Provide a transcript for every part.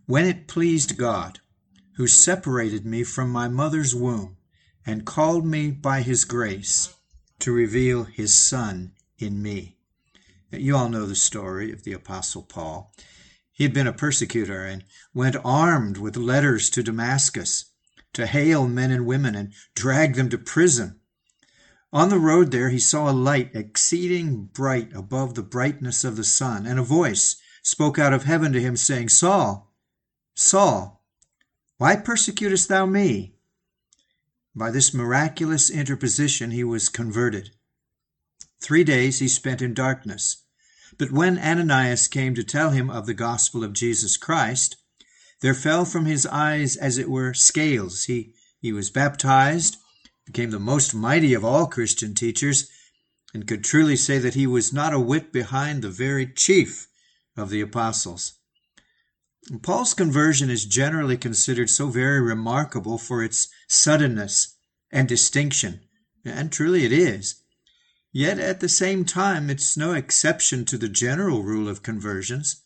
when it pleased God, who separated me from my mother's womb and called me by his grace to reveal his Son in me. You all know the story of the Apostle Paul. He had been a persecutor and went armed with letters to Damascus to hail men and women and drag them to prison. On the road there he saw a light exceeding bright above the brightness of the sun, and a voice spoke out of heaven to him, saying, Saul, Saul, why persecutest thou me? By this miraculous interposition he was converted. 3 days he spent in darkness. But when Ananias came to tell him of the gospel of Jesus Christ, there fell from his eyes as it were scales. He was baptized, became the most mighty of all Christian teachers, and could truly say that he was not a whit behind the very chief of the apostles. Paul's conversion is generally considered so very remarkable for its suddenness and distinction, and truly it is. Yet at the same time, it's no exception to the general rule of conversions,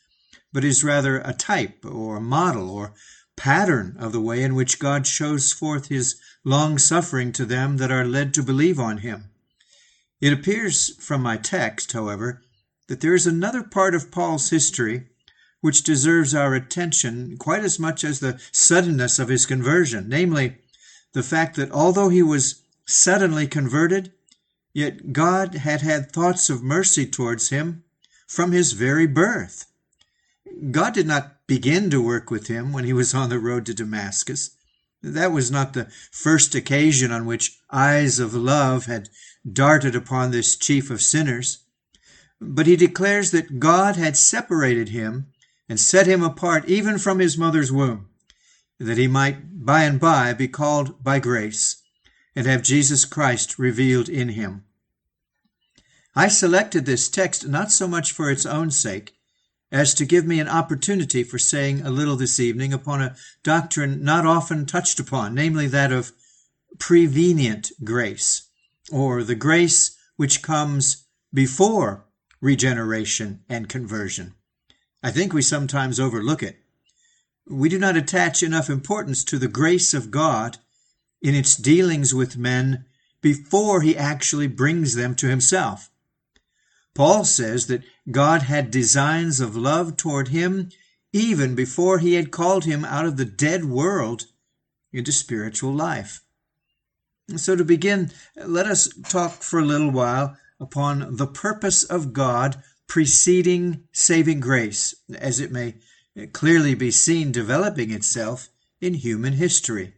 but is rather a type or a model or pattern of the way in which God shows forth his long-suffering to them that are led to believe on him. It appears from my text, however, that there is another part of Paul's history which deserves our attention quite as much as the suddenness of his conversion, namely, the fact that although he was suddenly converted, yet God had had thoughts of mercy towards him from his very birth. God did not begin to work with him when he was on the road to Damascus. That was not the first occasion on which eyes of love had darted upon this chief of sinners. But he declares that God had separated him and set him apart even from his mother's womb, that he might by and by be called by grace and have Jesus Christ revealed in him. I selected this text not so much for its own sake, as to give me an opportunity for saying a little this evening upon a doctrine not often touched upon, namely that of prevenient grace, or the grace which comes before regeneration and conversion. I think we sometimes overlook it. We do not attach enough importance to the grace of God in its dealings with men before he actually brings them to himself. Paul says that God had designs of love toward him even before he had called him out of the dead world into spiritual life. And so to begin, let us talk for a little while upon the purpose of God preceding saving grace, as it may clearly be seen developing itself in human history.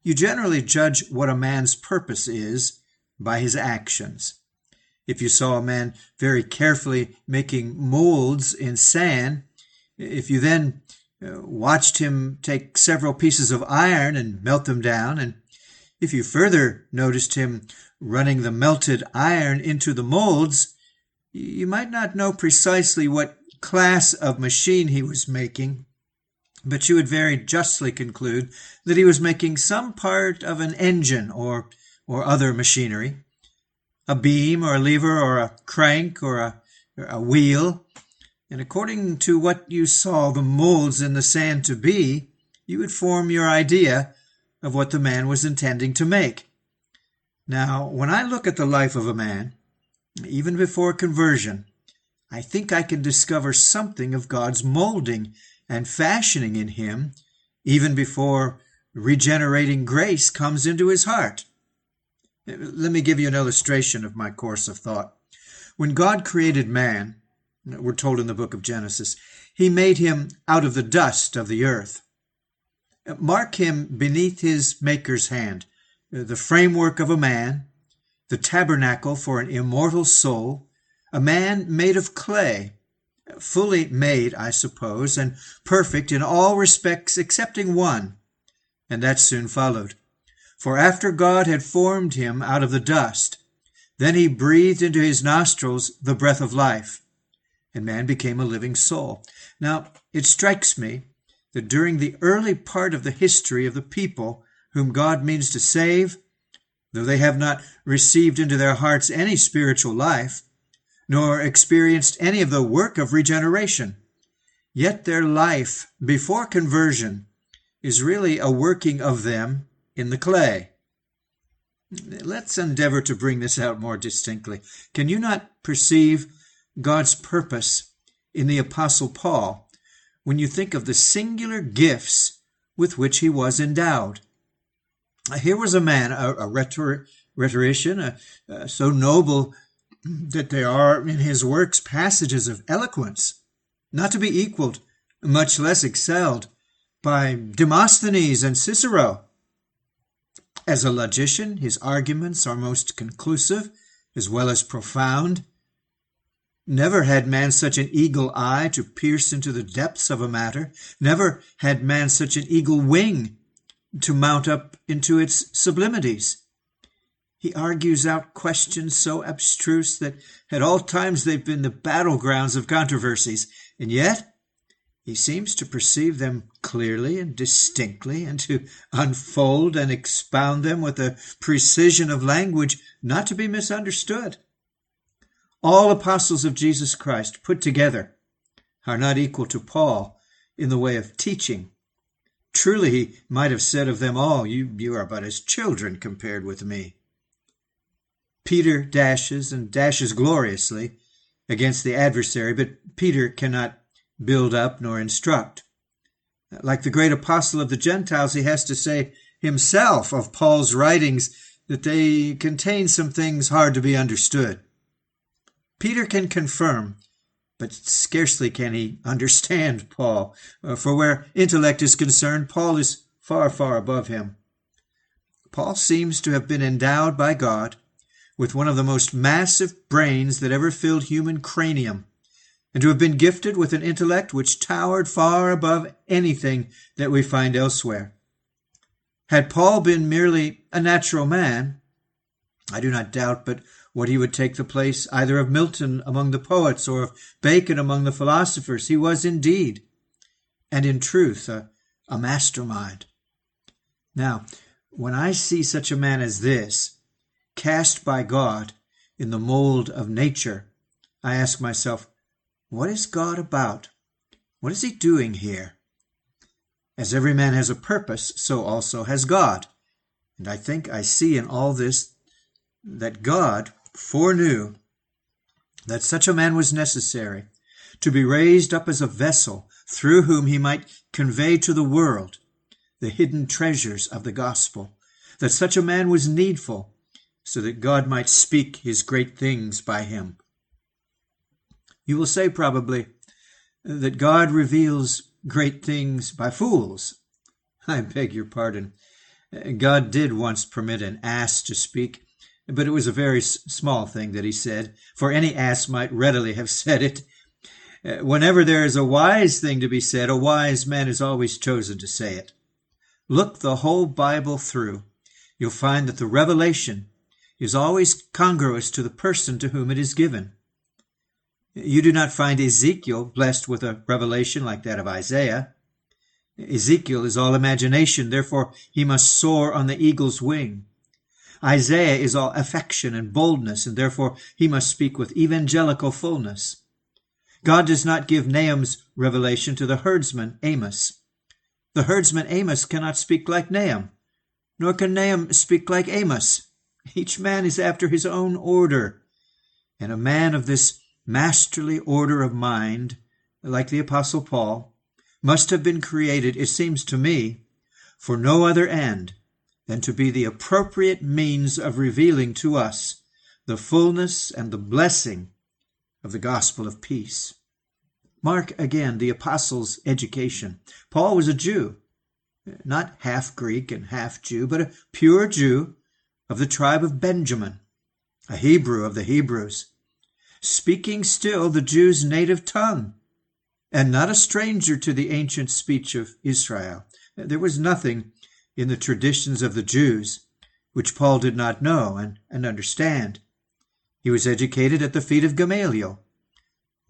You generally judge what a man's purpose is by his actions. If you saw a man very carefully making molds in sand, if you then watched him take several pieces of iron and melt them down, and if you further noticed him running the melted iron into the molds, you might not know precisely what class of machine he was making, but you would very justly conclude that he was making some part of an engine or other machinery, a beam or a lever or a crank or a wheel. And according to what you saw the molds in the sand to be, you would form your idea of what the man was intending to make. Now, when I look at the life of a man, even before conversion, I think I can discover something of God's molding and fashioning in him, even before regenerating grace comes into his heart. Let me give you an illustration of my course of thought. When God created man, we're told in the book of Genesis, he made him out of the dust of the earth. Mark him beneath his Maker's hand, the framework of a man, the tabernacle for an immortal soul, a man made of clay, fully made, I suppose, and perfect in all respects excepting one, and that soon followed. For after God had formed him out of the dust, then he breathed into his nostrils the breath of life, and man became a living soul. Now, it strikes me that during the early part of the history of the people whom God means to save, though they have not received into their hearts any spiritual life, nor experienced any of the work of regeneration, yet their life before conversion is really a working of them in the clay. Let's endeavor to bring this out more distinctly. Can you not perceive God's purpose in the Apostle Paul when you think of the singular gifts with which he was endowed? Here was a man, a rhetorician, so noble that there are in his works passages of eloquence, not to be equaled, much less excelled, by Demosthenes and Cicero. As a logician, his arguments are most conclusive as well as profound. Never had man such an eagle eye to pierce into the depths of a matter. Never had man such an eagle wing to mount up into its sublimities. He argues out questions so abstruse that at all times they've been the battlegrounds of controversies, and yet he seems to perceive them clearly and distinctly, and to unfold and expound them with a precision of language not to be misunderstood. All apostles of Jesus Christ put together are not equal to Paul in the way of teaching. Truly, he might have said of them all, you are but as children compared with me. Peter dashes gloriously against the adversary, but Peter cannot build up nor instruct. Like the great apostle of the Gentiles, he has to say himself of Paul's writings that they contain some things hard to be understood. Peter can confirm, but scarcely can he understand Paul, for where intellect is concerned, Paul is far, far above him. Paul seems to have been endowed by God with one of the most massive brains that ever filled human cranium, and to have been gifted with an intellect which towered far above anything that we find elsewhere. Had Paul been merely a natural man, I do not doubt but what he would take the place either of Milton among the poets or of Bacon among the philosophers. He was indeed, and in truth, a mastermind. Now, when I see such a man as this, cast by God in the mold of nature, I ask myself, what is God about? What is he doing here? As every man has a purpose, so also has God. And I think I see in all this that God foreknew that such a man was necessary to be raised up as a vessel through whom he might convey to the world the hidden treasures of the gospel, that such a man was needful so that God might speak his great things by him. You will say probably that God reveals great things by fools. I beg your pardon. God did once permit an ass to speak, but it was a very small thing that he said, for any ass might readily have said it. Whenever there is a wise thing to be said, a wise man is always chosen to say it. Look the whole Bible through. You'll find that the revelation is always congruous to the person to whom it is given. You do not find Ezekiel blessed with a revelation like that of Isaiah. Ezekiel is all imagination, therefore he must soar on the eagle's wing. Isaiah is all affection and boldness, and therefore he must speak with evangelical fullness. God does not give Nahum's revelation to the herdsman Amos. The herdsman Amos cannot speak like Nahum, nor can Nahum speak like Amos. Each man is after his own order, and a man of this masterly order of mind, like the Apostle Paul, must have been created, it seems to me, for no other end than to be the appropriate means of revealing to us the fullness and the blessing of the gospel of peace. Mark again the apostles' education. Paul was a Jew, not half Greek and half Jew, but a pure Jew of the tribe of Benjamin, a Hebrew of the Hebrews, speaking still the Jews' native tongue, and not a stranger to the ancient speech of Israel. There was nothing in the traditions of the Jews which Paul did not know and understand. He was educated at the feet of Gamaliel.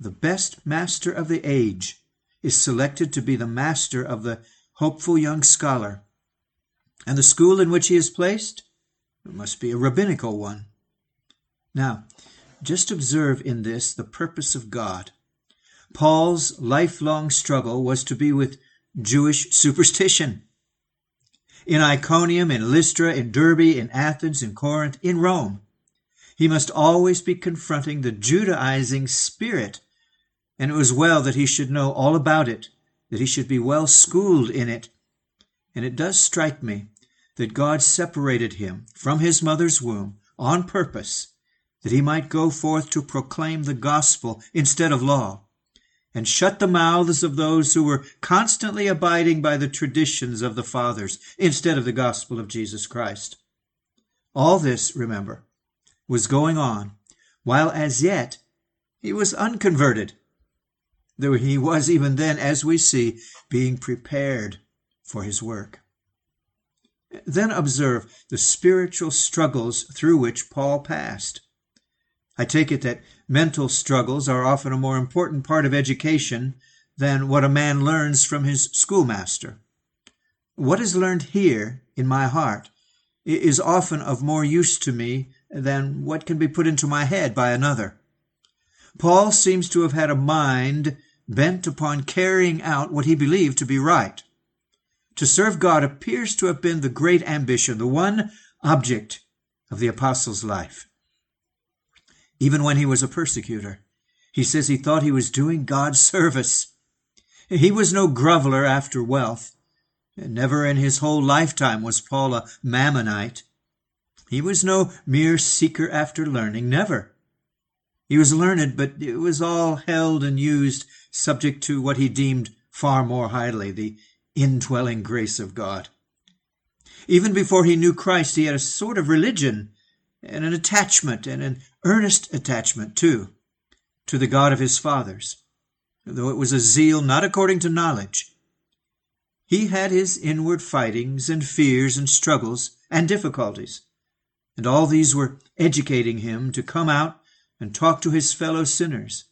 The best master of the age is selected to be the master of the hopeful young scholar, and the school in which he is placed must be a rabbinical one. Now, just observe in this the purpose of God. Paul's lifelong struggle was to be with Jewish superstition. In Iconium, in Lystra, in Derbe, in Athens, in Corinth, in Rome, he must always be confronting the Judaizing spirit, and it was well that he should know all about it, that he should be well schooled in it. And it does strike me that God separated him from his mother's womb on purpose, that he might go forth to proclaim the gospel instead of law, and shut the mouths of those who were constantly abiding by the traditions of the fathers instead of the gospel of Jesus Christ. All this, remember, was going on while as yet he was unconverted, though he was even then, as we see, being prepared for his work. Then observe the spiritual struggles through which Paul passed. I take it that mental struggles are often a more important part of education than what a man learns from his schoolmaster. What is learned here in my heart is often of more use to me than what can be put into my head by another. Paul seems to have had a mind bent upon carrying out what he believed to be right. To serve God appears to have been the great ambition, the one object of the apostle's life. Even when he was a persecutor, he says he thought he was doing God's service. He was no groveler after wealth. Never in his whole lifetime was Paul a Mammonite. He was no mere seeker after learning, never. He was learned, but it was all held and used subject to what he deemed far more highly, the indwelling grace of God. Even before he knew Christ, he had a sort of religion and an attachment, and an earnest attachment, too, to the God of his fathers, though it was a zeal not according to knowledge. He had his inward fightings and fears and struggles and difficulties, and all these were educating him to come out and talk to his fellow sinners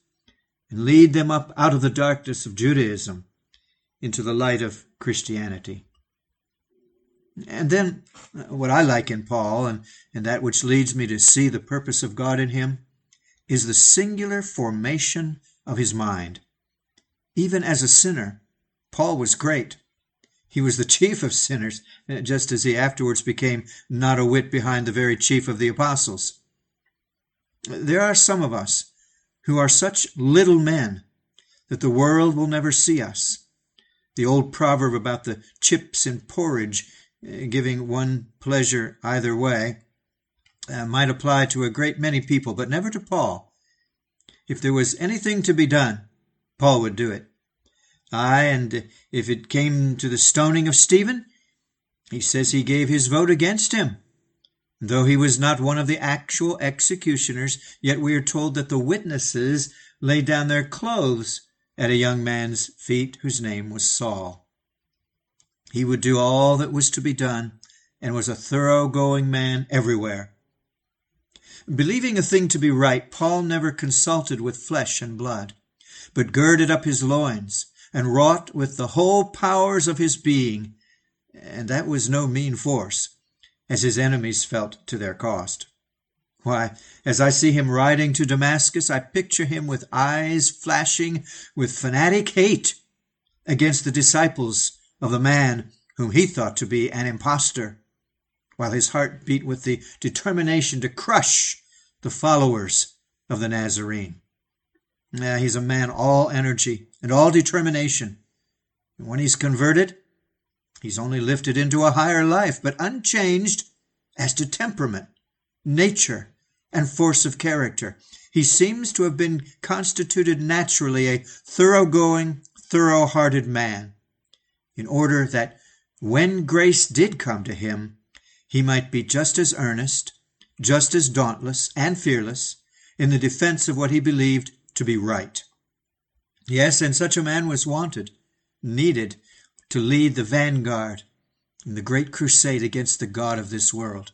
and lead them up out of the darkness of Judaism into the light of Christianity. And then what I like in Paul, and that which leads me to see the purpose of God in him, is the singular formation of his mind. Even as a sinner, Paul was great. He was the chief of sinners, just as he afterwards became not a whit behind the very chief of the apostles. There are some of us who are such little men that the world will never see us. The old proverb about the chips in porridge giving one pleasure either way might apply to a great many people, but never to Paul. If there was anything to be done, Paul would do it. Aye, and if it came to the stoning of Stephen, he says he gave his vote against him. Though he was not one of the actual executioners, yet we are told that the witnesses laid down their clothes at a young man's feet whose name was Saul. He would do all that was to be done, and was a thoroughgoing man everywhere. Believing a thing to be right, Paul never consulted with flesh and blood, but girded up his loins, and wrought with the whole powers of his being, and that was no mean force, as his enemies felt to their cost. Why, as I see him riding to Damascus, I picture him with eyes flashing with fanatic hate against the disciples of the man whom he thought to be an impostor, while his heart beat with the determination to crush the followers of the Nazarene. He's a man all energy and all determination. And when he's converted, he's only lifted into a higher life, but unchanged as to temperament, nature, and force of character. He seems to have been constituted naturally a thoroughgoing, thorough-hearted man, in order that when grace did come to him, he might be just as earnest, just as dauntless and fearless in the defense of what he believed to be right. Yes, and such a man was wanted, needed, to lead the vanguard in the great crusade against the god of this world.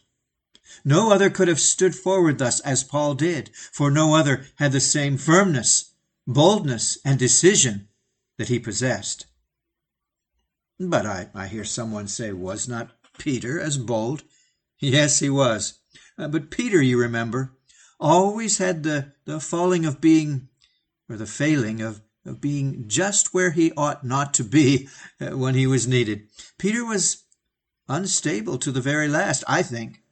No other could have stood forward thus as Paul did, for no other had the same firmness, boldness, and decision that he possessed. But I hear someone say, was not Peter as bold? Yes, he was. But Peter, you remember, always had the failing of of being just where he ought not to be when he was needed. Peter was unstable to the very last, I think.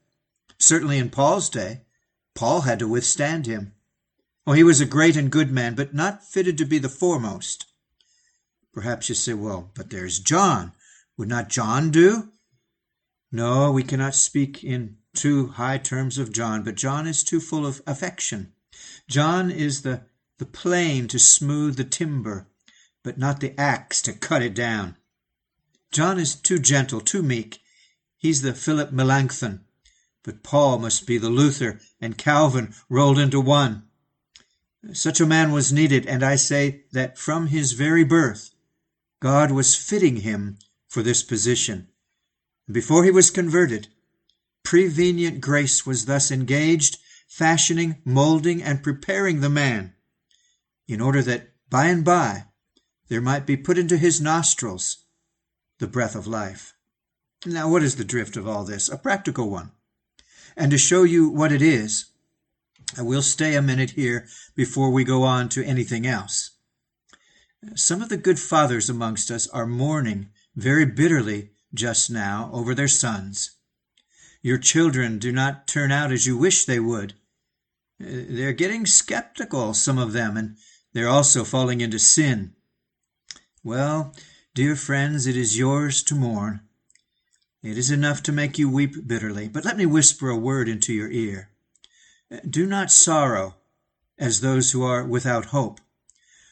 Certainly in Paul's day, Paul had to withstand him. Oh, he was a great and good man, but not fitted to be the foremost. Perhaps you say, well, but there's John. Would not John do? No, we cannot speak in too high terms of John, but John is too full of affection. John is the plane to smooth the timber, but not the axe to cut it down. John is too gentle, too meek. He's the Philip Melanchthon, but Paul must be the Luther and Calvin rolled into one. Such a man was needed, and I say that from his very birth, God was fitting him for this position. Before he was converted, prevenient grace was thus engaged, fashioning, molding, and preparing the man, in order that by and by there might be put into his nostrils the breath of life. Now, what is the drift of all this? A practical one. And to show you what it is, I will stay a minute here before we go on to anything else. Some of the good fathers amongst us are mourning very bitterly just now over their sons. Your children do not turn out as you wish they would. They're getting skeptical, some of them, and they're also falling into sin. Well, dear friends, it is yours to mourn. It is enough to make you weep bitterly. But let me whisper a word into your ear. Do not sorrow as those who are without hope,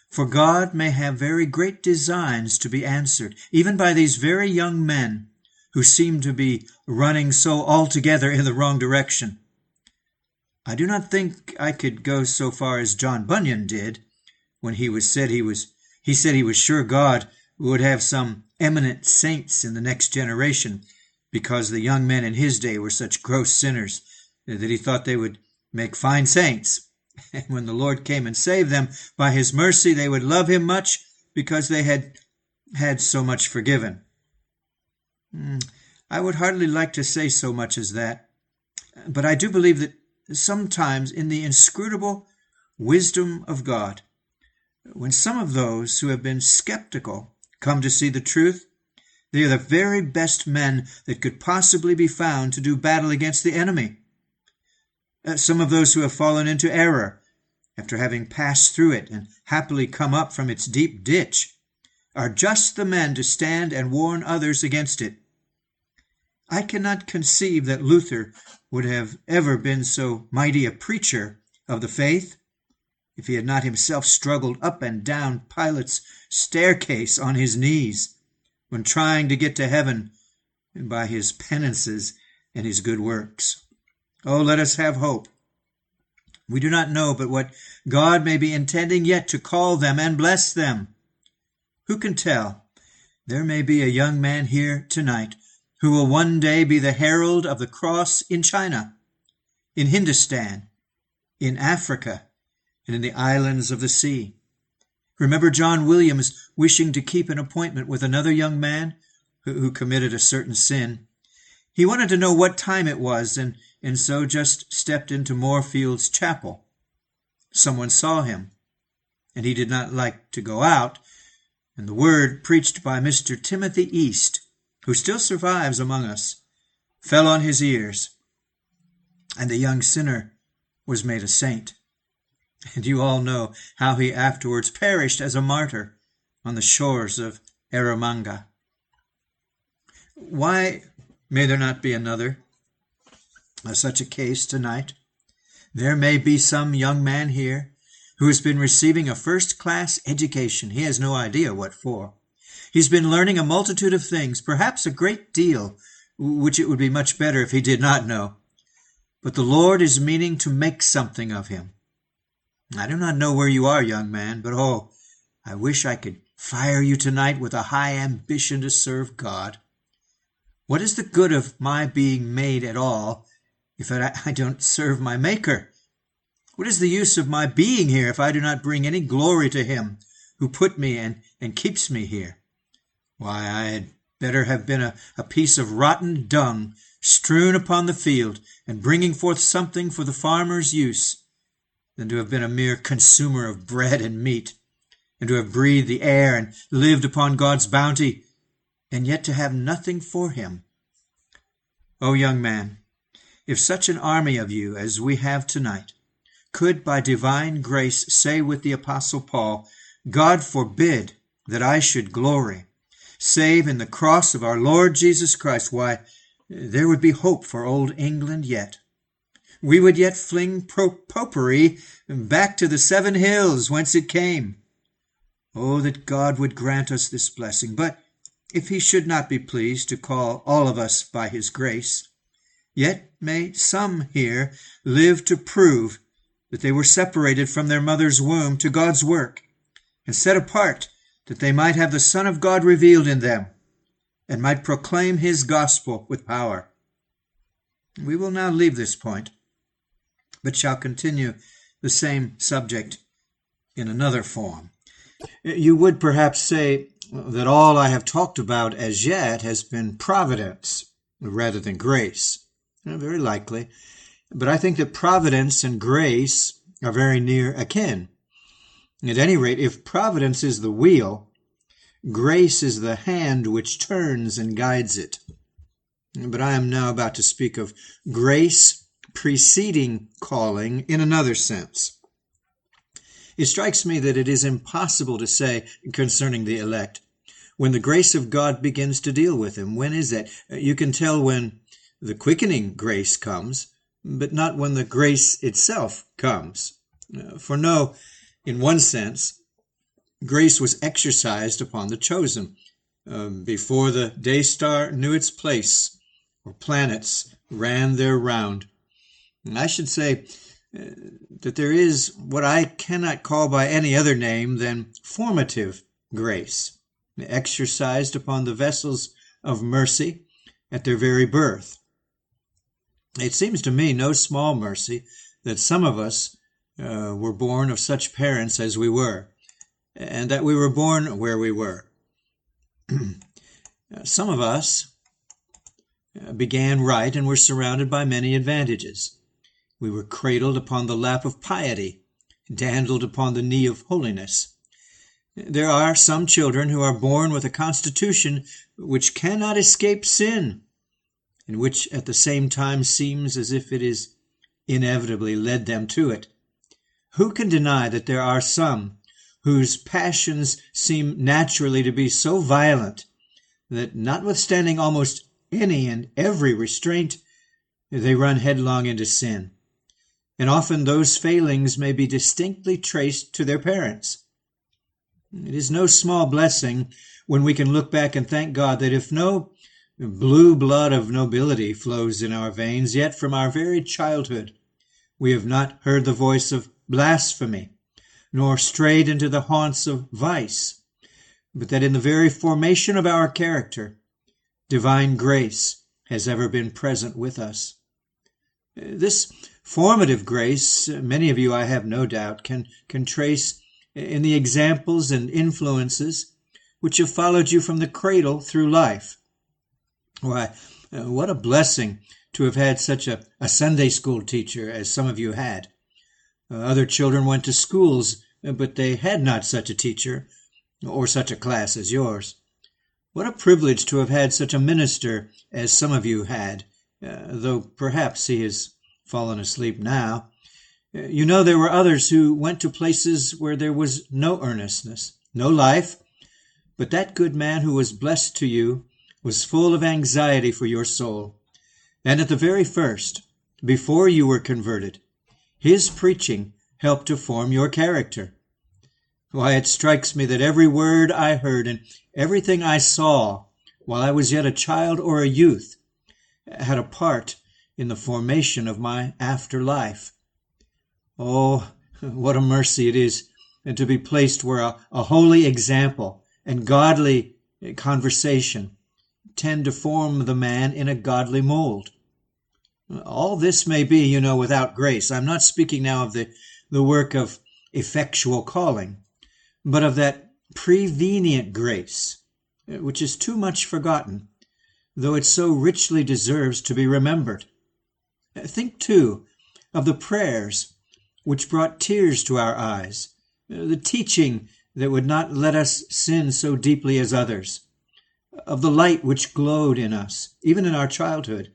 for God may have very great designs to be answered, even by these very young men who seem to be running so altogether in the wrong direction. I do not think I could go so far as John Bunyan did when he said he was sure God would have some eminent saints in the next generation, because the young men in his day were such gross sinners that he thought they would make fine saints. And when the Lord came and saved them by his mercy, they would love him much because they had so much forgiven. I would hardly like to say so much as that, but I do believe that sometimes in the inscrutable wisdom of God, when some of those who have been skeptical come to see the truth, they are the very best men that could possibly be found to do battle against the enemy. Some of those who have fallen into error, after having passed through it and happily come up from its deep ditch, are just the men to stand and warn others against it. I cannot conceive that Luther would have ever been so mighty a preacher of the faith if he had not himself struggled up and down Pilate's staircase on his knees when trying to get to heaven by his penances and his good works. Oh, let us have hope. We do not know but what God may be intending yet to call them and bless them. Who can tell? There may be a young man here tonight who will one day be the herald of the cross in China, in Hindustan, in Africa, and in the islands of the sea. Remember John Williams wishing to keep an appointment with another young man who committed a certain sin. He wanted to know what time it was, and so just stepped into Moorfields Chapel. Someone saw him, and he did not like to go out, and the word preached by Mr. Timothy East, who still survives among us, fell on his ears, and the young sinner was made a saint. And you all know how he afterwards perished as a martyr on the shores of Erromanga. Why may there not be another such a case tonight? There may be some young man here who has been receiving a first-class education. He has no idea what for. He's been learning a multitude of things, perhaps a great deal, which it would be much better if he did not know. But the Lord is meaning to make something of him. I do not know where you are, young man, but oh, I wish I could fire you tonight with a high ambition to serve God. What is the good of my being made at all if I don't serve my Maker? What is the use of my being here if I do not bring any glory to him who put me and keeps me here? Why, I had better have been a piece of rotten dung strewn upon the field and bringing forth something for the farmer's use than to have been a mere consumer of bread and meat and to have breathed the air and lived upon God's bounty, and yet to have nothing for him. O young man, if such an army of you as we have tonight could by divine grace say with the Apostle Paul, God forbid that I should glory, save in the cross of our Lord Jesus Christ, why, there would be hope for old England yet. We would yet fling popery back to the 7 hills whence it came. Oh, that God would grant us this blessing. But if he should not be pleased to call all of us by his grace, yet may some here live to prove that they were separated from their mother's womb to God's work, and set apart that they might have the Son of God revealed in them, and might proclaim his gospel with power. We will now leave this point, but shall continue the same subject in another form. You would perhaps say that all I have talked about as yet has been providence rather than grace. Very likely. But I think that providence and grace are very near akin. At any rate, if providence is the wheel, grace is the hand which turns and guides it. But I am now about to speak of grace preceding calling in another sense. It strikes me that it is impossible to say concerning the elect when the grace of God begins to deal with him. When is that? You can tell when the quickening grace comes, but not when the grace itself comes. For no, in one sense, grace was exercised upon the chosen before the day star knew its place or planets ran their round. I should say that there is what I cannot call by any other name than formative grace, exercised upon the vessels of mercy at their very birth. It seems to me no small mercy that some of us were born of such parents as we were, and that we were born where we were. Some of us began right and were surrounded by many advantages. We were cradled upon the lap of piety, dandled upon the knee of holiness. There are some children who are born with a constitution which cannot escape sin, and which at the same time seems as if it is inevitably led them to it. Who can deny that there are some whose passions seem naturally to be so violent that, notwithstanding almost any and every restraint, they run headlong into sin? And often those failings may be distinctly traced to their parents. It is no small blessing when we can look back and thank God that if no blue blood of nobility flows in our veins, yet from our very childhood we have not heard the voice of blasphemy, nor strayed into the haunts of vice, but that in the very formation of our character, divine grace has ever been present with us. This formative grace, many of you, I have no doubt, can trace in the examples and influences which have followed you from the cradle through life. Why, what a blessing to have had such a Sunday school teacher as some of you had. Other children went to schools, but they had not such a teacher or such a class as yours. What a privilege to have had such a minister as some of you had, though perhaps he has fallen asleep now. You know, there were others who went to places where there was no earnestness, no life, but that good man who was blessed to you was full of anxiety for your soul. And at the very first, before you were converted, his preaching helped to form your character. Why, it strikes me that every word I heard and everything I saw while I was yet a child or a youth had a part in the formation of my after life. Oh, what a mercy it is to be placed where a holy example and godly conversation tend to form the man in a godly mold. All this may be, you know, without grace. I'm not speaking now of the work of effectual calling, but of that prevenient grace, which is too much forgotten, though it so richly deserves to be remembered. Think, too, of the prayers which brought tears to our eyes, the teaching that would not let us sin so deeply as others, of the light which glowed in us, even in our childhood,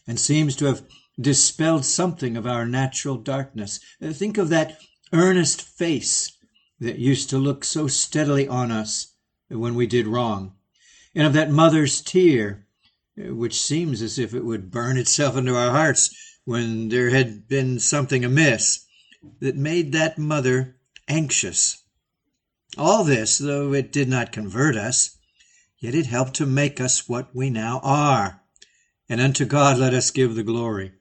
and seems to have dispelled something of our natural darkness. Think of that earnest face that used to look so steadily on us when we did wrong, and of that mother's tear, which seems as if it would burn itself into our hearts when there had been something amiss that made that mother anxious. All this, though it did not convert us, yet it helped to make us what we now are, and unto God let us give the glory.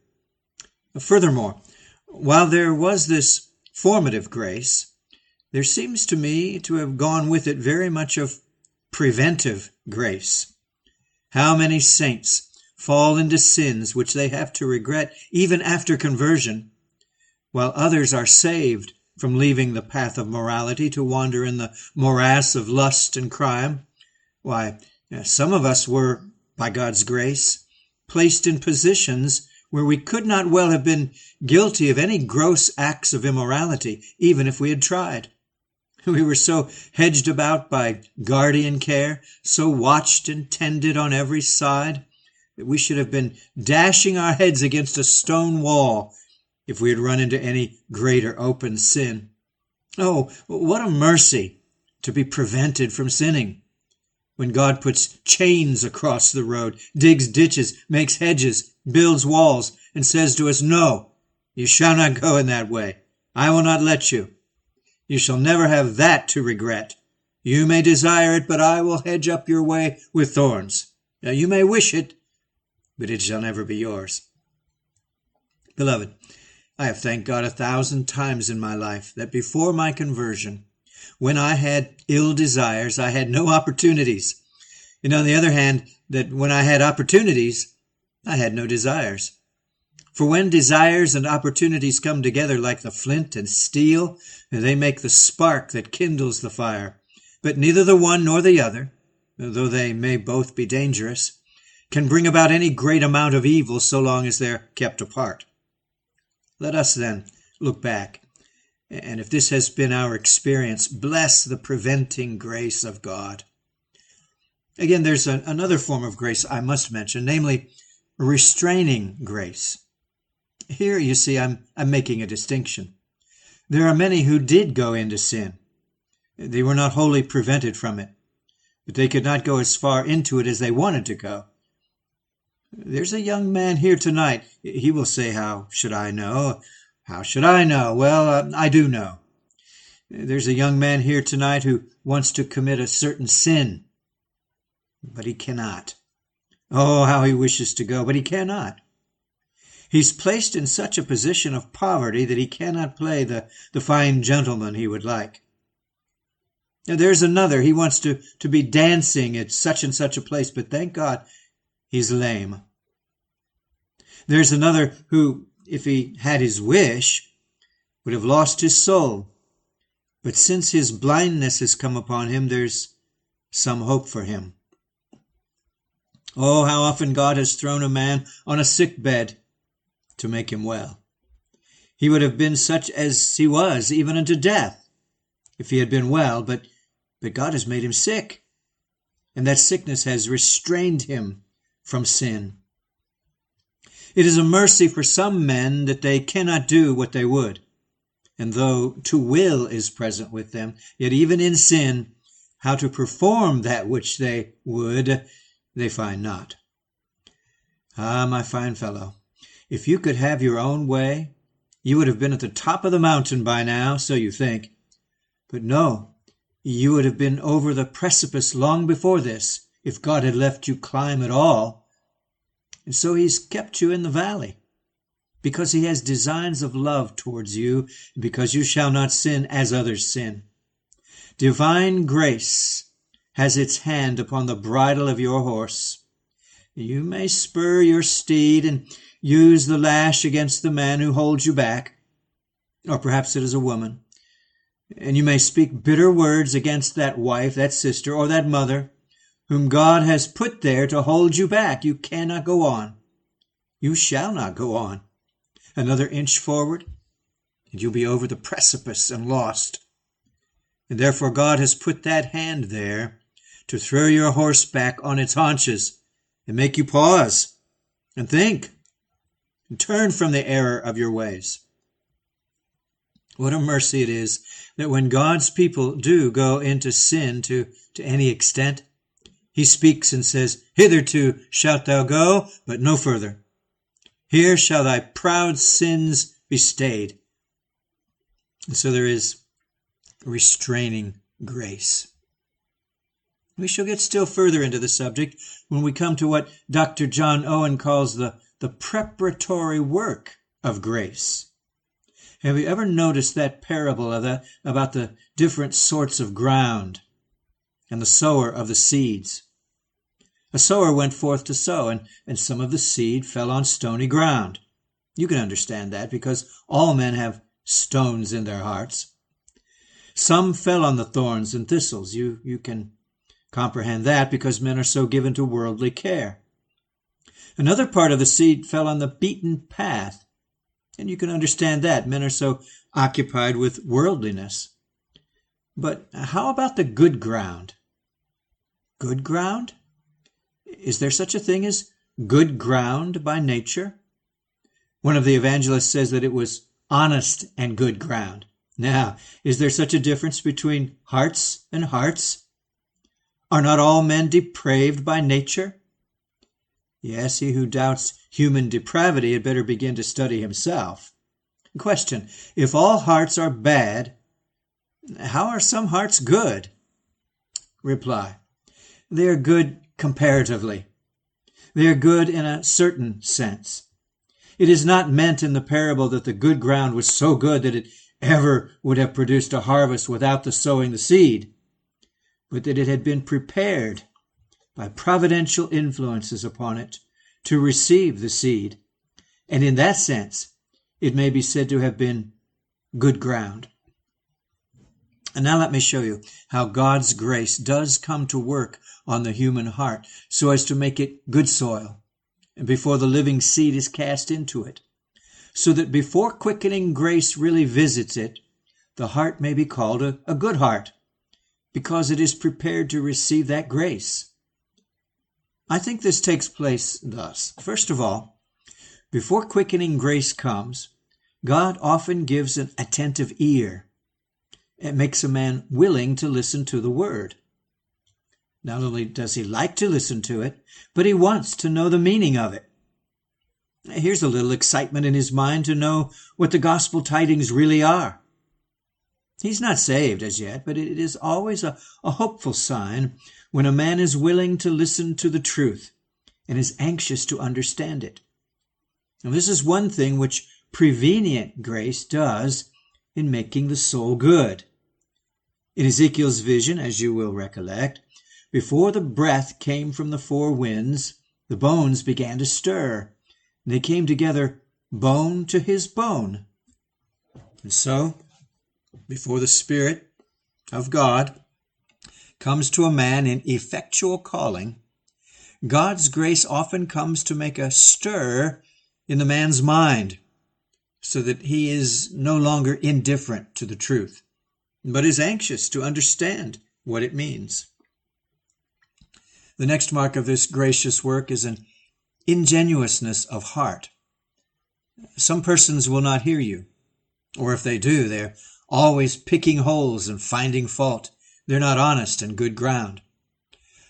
Furthermore, while there was this formative grace, there seems to me to have gone with it very much of preventive grace. How many saints fall into sins which they have to regret even after conversion, while others are saved from leaving the path of morality to wander in the morass of lust and crime? Why, some of us were, by God's grace, placed in positions where we could not well have been guilty of any gross acts of immorality, even if we had tried. We were so hedged about by guardian care, so watched and tended on every side, that we should have been dashing our heads against a stone wall if we had run into any great or open sin. Oh, what a mercy to be prevented from sinning, when God puts chains across the road, digs ditches, makes hedges, builds walls, and says to us, "No, you shall not go in that way. I will not let you. You shall never have that to regret. You may desire it, but I will hedge up your way with thorns. Now you may wish it, but it shall never be yours." Beloved, I have thanked God 1,000 times in my life that before my conversion, when I had ill desires, I had no opportunities. And on the other hand, that when I had opportunities, I had no desires. For when desires and opportunities come together like the flint and steel, they make the spark that kindles the fire. But neither the one nor the other, though they may both be dangerous, can bring about any great amount of evil so long as they're kept apart. Let us then look back, and if this has been our experience, bless the preventing grace of God. Again, there's another form of grace I must mention, namely restraining grace. Here, you see, I'm making a distinction. There are many who did go into sin. They were not wholly prevented from it, but they could not go as far into it as they wanted to go. There's a young man here tonight. He will say, "How should I know? How should I know?" Well, I do know. There's a young man here tonight who wants to commit a certain sin, but he cannot. Oh, how he wishes to go, but he cannot. He's placed in such a position of poverty that he cannot play the fine gentleman he would like. Now, there's another. He wants to be dancing at such and such a place, but thank God he's lame. There's another who, if he had his wish, would have lost his soul. But since his blindness has come upon him, there's some hope for him. Oh, how often God has thrown a man on a sick bed to make him well. He would have been such as he was, even unto death, if he had been well, but God has made him sick, and that sickness has restrained him from sin. It is a mercy for some men that they cannot do what they would, and though to will is present with them, yet even in sin, how to perform that which they would, they find not. Ah, my fine fellow, if you could have your own way, you would have been at the top of the mountain by now, so you think. But no, you would have been over the precipice long before this, if God had left you climb at all. And so he's kept you in the valley, because he has designs of love towards you, because you shall not sin as others sin. Divine grace has its hand upon the bridle of your horse. You may spur your steed and use the lash against the man who holds you back, or perhaps it is a woman, and you may speak bitter words against that wife, that sister, or that mother, whom God has put there to hold you back. You cannot go on. You shall not go on. Another inch forward, and you'll be over the precipice and lost. And therefore God has put that hand there to throw your horse back on its haunches and make you pause and think and turn from the error of your ways. What a mercy it is that when God's people do go into sin to any extent, he speaks and says, "Hitherto shalt thou go, but no further. Here shall thy proud sins be stayed." And so there is restraining grace. We shall get still further into the subject when we come to what Dr. John Owen calls the preparatory work of grace. Have you ever noticed that parable about the different sorts of ground and the sower of the seeds? A sower went forth to sow, and some of the seed fell on stony ground. You can understand that because all men have stones in their hearts. Some fell on the thorns and thistles. You can comprehend that because men are so given to worldly care. Another part of the seed fell on the beaten path, and you can understand that. Men are so occupied with worldliness. But how about the good ground? Good ground? Is there such a thing as good ground by nature? One of the evangelists says that it was honest and good ground. Now, is there such a difference between hearts and hearts? Are not all men depraved by nature? Yes, he who doubts human depravity had better begin to study himself. Question: if all hearts are bad, how are some hearts good? Reply: they are good comparatively. They are good in a certain sense. It is not meant in the parable that the good ground was so good that it ever would have produced a harvest without the sowing the seed, but that it had been prepared by providential influences upon it to receive the seed, and in that sense it may be said to have been good ground. And now let me show you how God's grace does come to work on the human heart so as to make it good soil before the living seed is cast into it, so that before quickening grace really visits it, the heart may be called a good heart, because it is prepared to receive that grace. I think this takes place thus. First of all, before quickening grace comes, God often gives an attentive ear. It makes a man willing to listen to the word. Not only does he like to listen to it, but he wants to know the meaning of it. Here's a little excitement in his mind to know what the gospel tidings really are. He's not saved as yet, but it is always a hopeful sign when a man is willing to listen to the truth and is anxious to understand it. And this is one thing which prevenient grace does in making the soul good. In Ezekiel's vision, as you will recollect, before the breath came from the four winds, the bones began to stir, and they came together bone to his bone. And so, before the Spirit of God comes to a man in effectual calling, God's grace often comes to make a stir in the man's mind, so that he is no longer indifferent to the truth, but is anxious to understand what it means. The next mark of this gracious work is an ingenuousness of heart. Some persons will not hear you, or if they do, they're always picking holes and finding fault. They're not honest and good ground.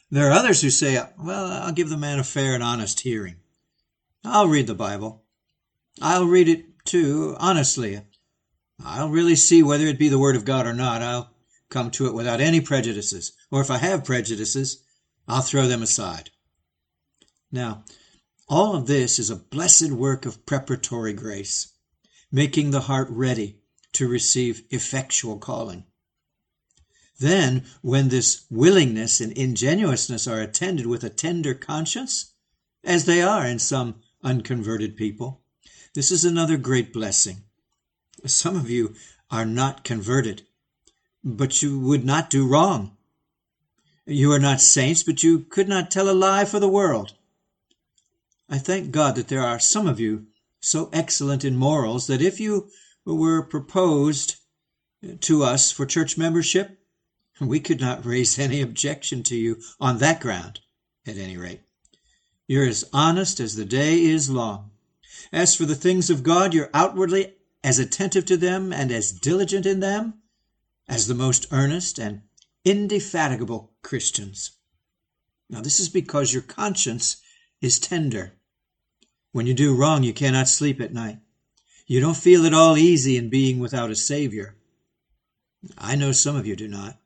There are others who say, well, I'll give the man a fair and honest hearing. I'll read the Bible. I'll read it too, honestly. I'll really see whether it be the Word of God or not. I'll come to it without any prejudices. Or if I have prejudices, I'll throw them aside. Now, all of this is a blessed work of preparatory grace, making the heart ready to receive effectual calling. Then, when this willingness and ingenuousness are attended with a tender conscience, as they are in some unconverted people, this is another great blessing. Some of you are not converted, but you would not do wrong. You are not saints, but you could not tell a lie for the world. I thank God that there are some of you so excellent in morals that if you were proposed to us for church membership, We could not raise any objection to you on that ground, at any rate. You're as honest as the day is long. As for the things of God, you're outwardly as attentive to them and as diligent in them as the most earnest and indefatigable Christians. Now, this is because your conscience is tender. When you do wrong, you cannot sleep at night. You don't feel at all easy in being without a Savior. I know some of you do not.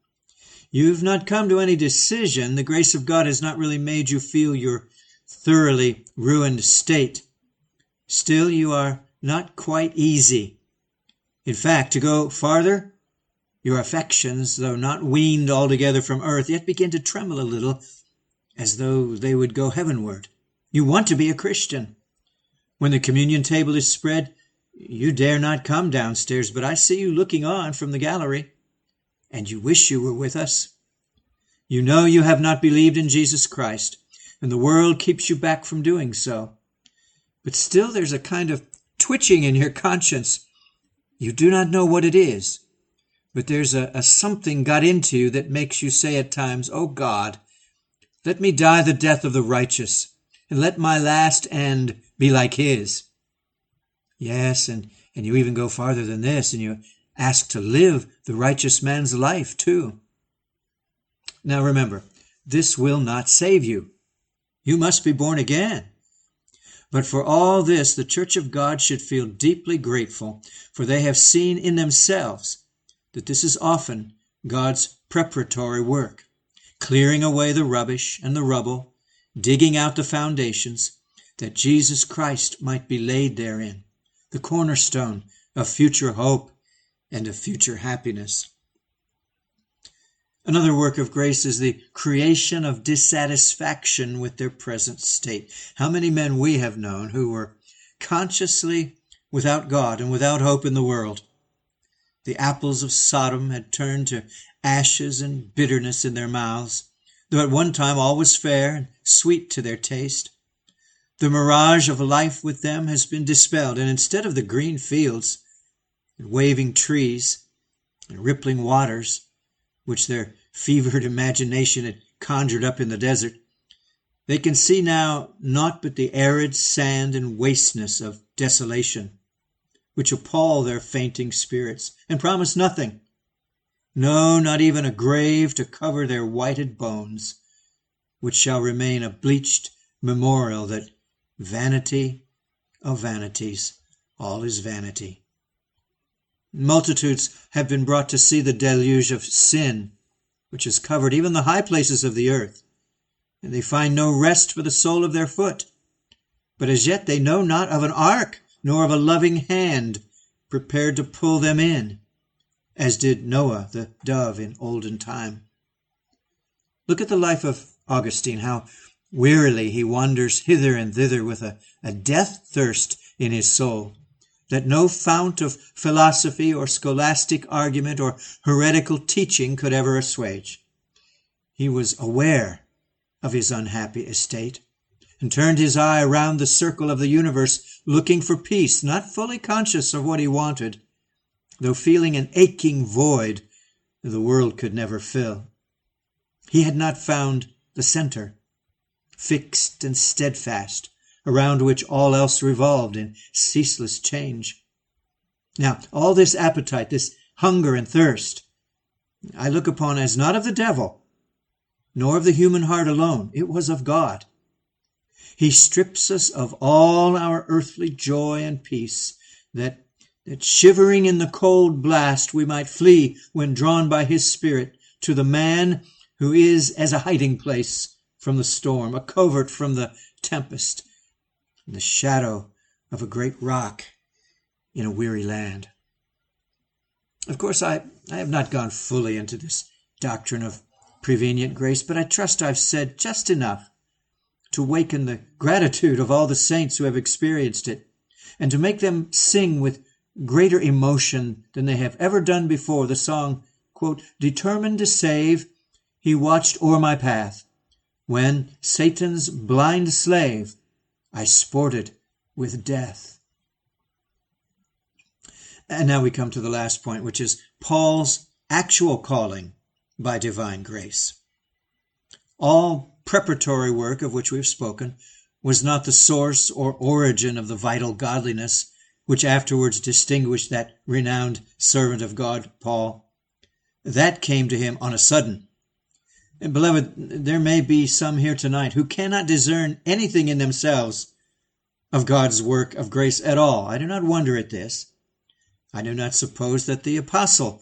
You've not come to any decision. The grace of God has not really made you feel your thoroughly ruined state. Still, you are not quite easy. In fact, to go farther, your affections, though not weaned altogether from earth, yet begin to tremble a little, as though they would go heavenward. You want to be a Christian. When the communion table is spread, you dare not come downstairs, but I see you looking on from the gallery, and you wish you were with us. You know you have not believed in Jesus Christ, and the world keeps you back from doing so. But still there's a kind of twitching in your conscience. You do not know what it is, but there's a something got into you that makes you say at times, "Oh God, let me die the death of the righteous, and let my last end be like his." Yes, and you even go farther than this, and you ask to live the righteous man's life too. Now remember, this will not save you. You must be born again. But for all this, the Church of God should feel deeply grateful, for they have seen in themselves that this is often God's preparatory work, clearing away the rubbish and the rubble, digging out the foundations, that Jesus Christ might be laid therein, the cornerstone of future hope and of future happiness. Another work of grace is the creation of dissatisfaction with their present state. How many men we have known who were consciously without God and without hope in the world. The apples of Sodom had turned to ashes and bitterness in their mouths, though at one time all was fair and sweet to their taste. The mirage of life with them has been dispelled, and instead of the green fields and waving trees and rippling waters, which their fevered imagination had conjured up in the desert, they can see now naught but the arid sand and wasteness of desolation, which appall their fainting spirits, and promise nothing. No, not even a grave to cover their whited bones, which shall remain a bleached memorial that vanity of vanities, all is vanity. Multitudes have been brought to see the deluge of sin, which has covered even the high places of the earth, and they find no rest for the sole of their foot. But as yet they know not of an ark, nor of a loving hand prepared to pull them in, as did Noah the dove in olden time. Look at the life of Augustine, how wearily he wanders hither and thither with a death thirst in his soul, that no fount of philosophy or scholastic argument or heretical teaching could ever assuage. He was aware of his unhappy estate, and turned his eye around the circle of the universe, looking for peace, not fully conscious of what he wanted, though feeling an aching void the world could never fill. He had not found the center, fixed and steadfast, around which all else revolved in ceaseless change. Now, all this appetite, this hunger and thirst, I look upon as not of the devil, nor of the human heart alone. It was of God. He strips us of all our earthly joy and peace, that shivering in the cold blast we might flee when drawn by his Spirit to the man who is as a hiding place from the storm, a covert from the tempest, in the shadow of a great rock in a weary land. Of course, I have not gone fully into this doctrine of prevenient grace, but I trust I've said just enough to waken the gratitude of all the saints who have experienced it, and to make them sing with greater emotion than they have ever done before the song, quote, "Determined to save, he watched o'er my path, when, Satan's blind slave, I sported with death." And now we come to the last point, which is Paul's actual calling by divine grace. All preparatory work of which we have spoken was not the source or origin of the vital godliness which afterwards distinguished that renowned servant of God, Paul. That came to him on a sudden. And beloved, there may be some here tonight who cannot discern anything in themselves of God's work of grace at all. I do not wonder at this. I do not suppose that the apostle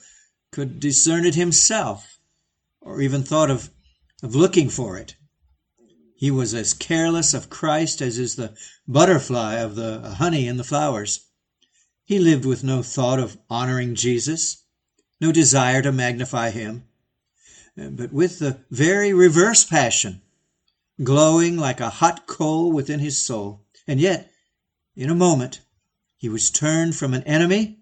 could discern it himself, or even thought of looking for it. He was as careless of Christ as is the butterfly of the honey in the flowers. He lived with no thought of honoring Jesus, no desire to magnify him, but with the very reverse passion, glowing like a hot coal within his soul. And yet, in a moment, he was turned from an enemy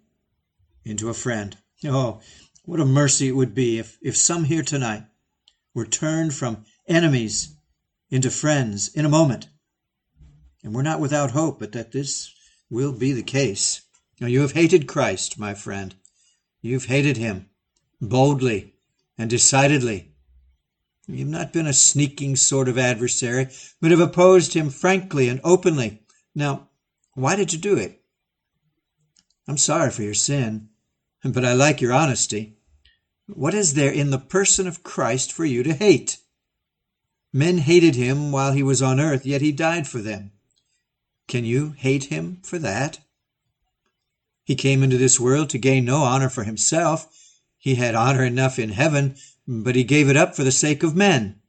into a friend. Oh, what a mercy it would be if some here tonight were turned from enemies into friends in a moment. And we're not without hope, but that this will be the case. Now, you have hated Christ, my friend. You've hated him boldly and decidedly. You've not been a sneaking sort of adversary, but have opposed him frankly and openly. Now, why did you do it? I'm sorry for your sin, but I like your honesty. What is there in the person of Christ for you to hate? Men hated him while he was on earth, yet he died for them. Can you hate him for that? He came into this world to gain no honor for himself. He had honor enough in heaven, but he gave it up for the sake of men.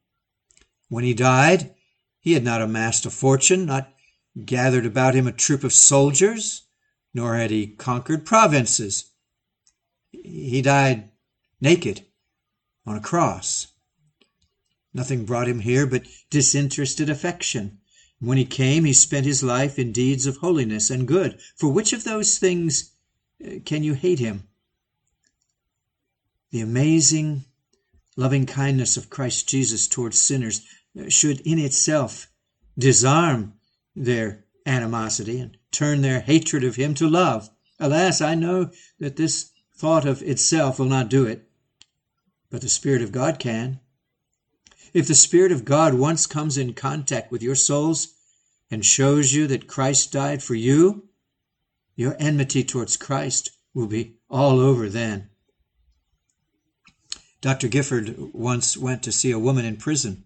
When he died, he had not amassed a fortune, not gathered about him a troop of soldiers, nor had he conquered provinces. He died naked on a cross. Nothing brought him here but disinterested affection. When he came, he spent his life in deeds of holiness and good. For which of those things can you hate him? The amazing loving kindness of Christ Jesus towards sinners should in itself disarm their animosity and turn their hatred of him to love. Alas, I know that this thought of itself will not do it, but the Spirit of God can. If the Spirit of God once comes in contact with your souls and shows you that Christ died for you, your enmity towards Christ will be all over then. Dr. Gifford once went to see a woman in prison.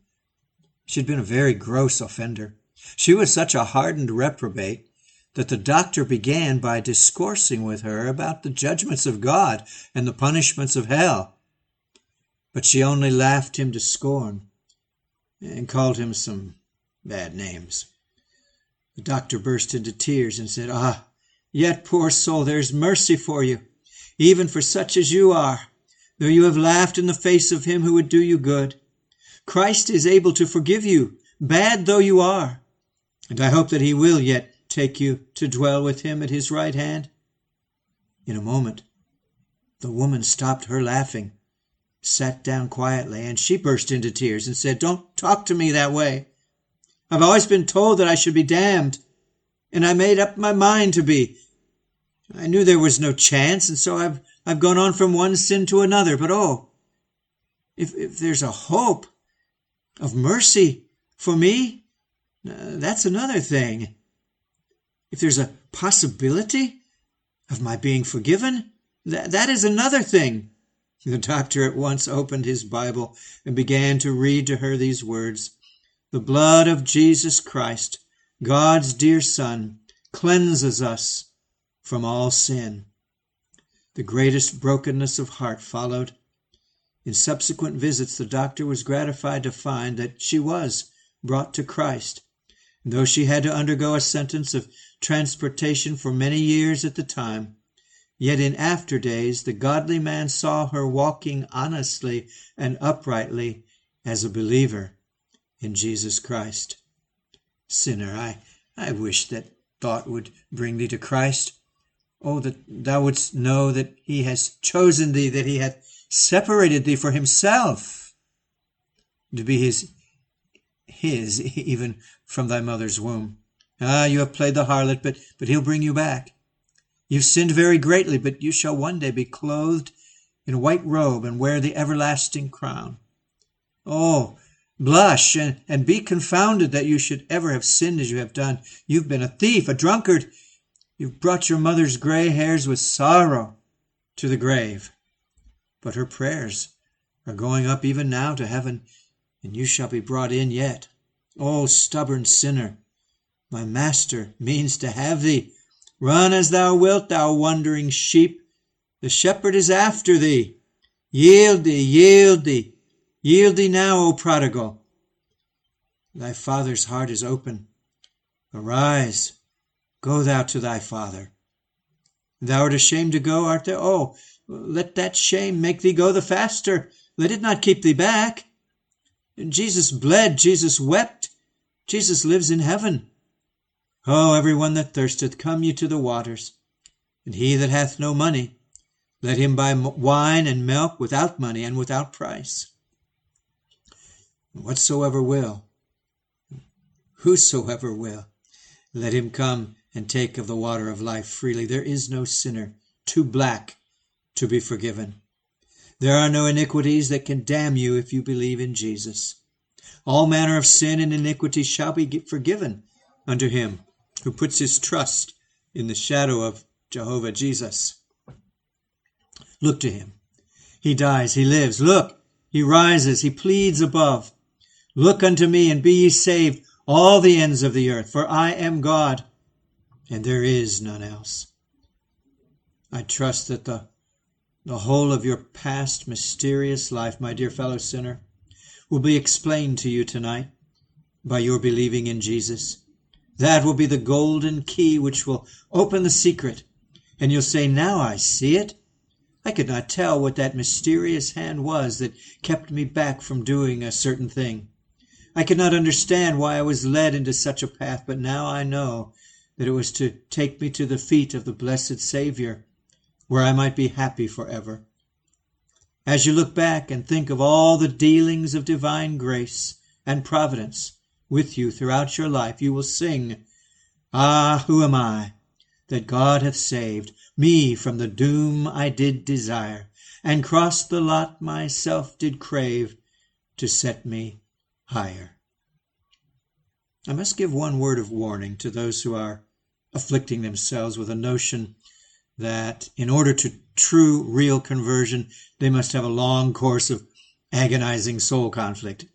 She had been a very gross offender. She was such a hardened reprobate that the doctor began by discoursing with her about the judgments of God and the punishments of hell. But she only laughed him to scorn and called him some bad names. The doctor burst into tears and said, Yet, poor soul, there's mercy for you, even for such as you are, though you have laughed in the face of him who would do you good. Christ is able to forgive you, bad though you are, and I hope that he will yet take you to dwell with him at his right hand. In a moment, the woman stopped her laughing, sat down quietly, and she burst into tears and said, Don't talk to me that way. I've always been told that I should be damned, and I made up my mind to be. I knew there was no chance, and so I've gone on from one sin to another. But if there's a hope of mercy for me, that's another thing. If there's a possibility of my being forgiven, that is another thing. The doctor at once opened his Bible and began to read to her these words. The blood of Jesus Christ, God's dear Son, cleanses us from all sin. The greatest brokenness of heart followed. In subsequent visits, the doctor was gratified to find that she was brought to Christ. And though she had to undergo a sentence of transportation for many years at the time, yet in after days the godly man saw her walking honestly and uprightly as a believer in Jesus Christ. Sinner, I wish that thought would bring thee to Christ. Oh, that thou wouldst know that he has chosen thee, that he hath separated thee for himself, to be his even from thy mother's womb. You have played the harlot, but he'll bring you back. You've sinned very greatly, but you shall one day be clothed in a white robe and wear the everlasting crown. Oh, blush and be confounded that you should ever have sinned as you have done. You've been a thief, a drunkard. You've brought your mother's gray hairs with sorrow to the grave. But her prayers are going up even now to heaven, and you shall be brought in yet. O stubborn sinner, my master means to have thee. Run as thou wilt, thou wandering sheep. The shepherd is after thee. Yield thee, yield thee. Yield thee now, O prodigal. Thy father's heart is open. Arise, go thou to thy father. Thou art ashamed to go, art thou? Oh, let that shame make thee go the faster. Let it not keep thee back. Jesus bled, Jesus wept. Jesus lives in heaven. Oh, every one that thirsteth, come ye to the waters. And he that hath no money, let him buy wine and milk without money and without price. Whatsoever will, whosoever will, let him come and take of the water of life freely. There is no sinner too black to be forgiven. There are no iniquities that can damn you if you believe in Jesus. All manner of sin and iniquity shall be forgiven unto him who puts his trust in the shadow of Jehovah Jesus. Look to him. He dies, he lives. Look, he rises, he pleads above. Look unto me, and be ye saved, all the ends of the earth, for I am God, and there is none else. I trust that the whole of your past mysterious life, my dear fellow sinner, will be explained to you tonight by your believing in Jesus. That will be the golden key which will open the secret, and you'll say, now I see it. I could not tell what that mysterious hand was that kept me back from doing a certain thing. I could not understand why I was led into such a path, but now I know that it was to take me to the feet of the blessed Savior, where I might be happy forever. As you look back and think of all the dealings of divine grace and providence with you throughout your life, you will sing, Ah, who am I, that God hath saved me from the doom I did desire, and crossed the lot myself did crave, to set me higher. I must give one word of warning to those who are afflicting themselves with a notion that in order to true, real conversion, they must have a long course of agonizing soul conflict.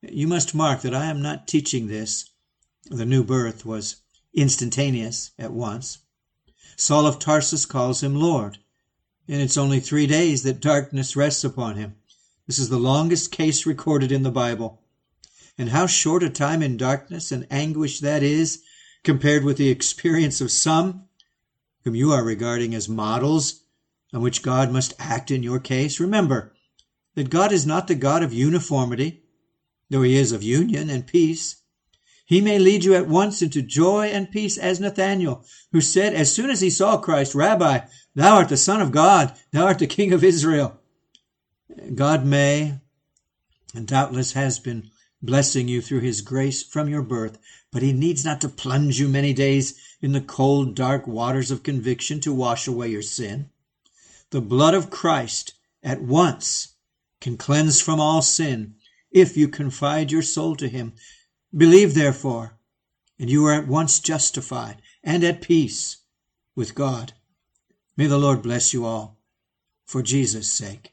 You must mark that I am not teaching this. The new birth was instantaneous at once. Saul of Tarsus calls him Lord, and it's only 3 days that darkness rests upon him. This is the longest case recorded in the Bible. And how short a time in darkness and anguish that is, compared with the experience of some whom you are regarding as models on which God must act in your case. Remember that God is not the God of uniformity, though he is of union and peace. He may lead you at once into joy and peace, as Nathanael, who said as soon as he saw Christ, Rabbi, thou art the Son of God, thou art the King of Israel. God may, and doubtless has been, blessing you through his grace from your birth, but he needs not to plunge you many days in the cold, dark waters of conviction to wash away your sin. The blood of Christ at once can cleanse from all sin if you confide your soul to him. Believe, therefore, and you are at once justified and at peace with God. May the Lord bless you all for Jesus' sake.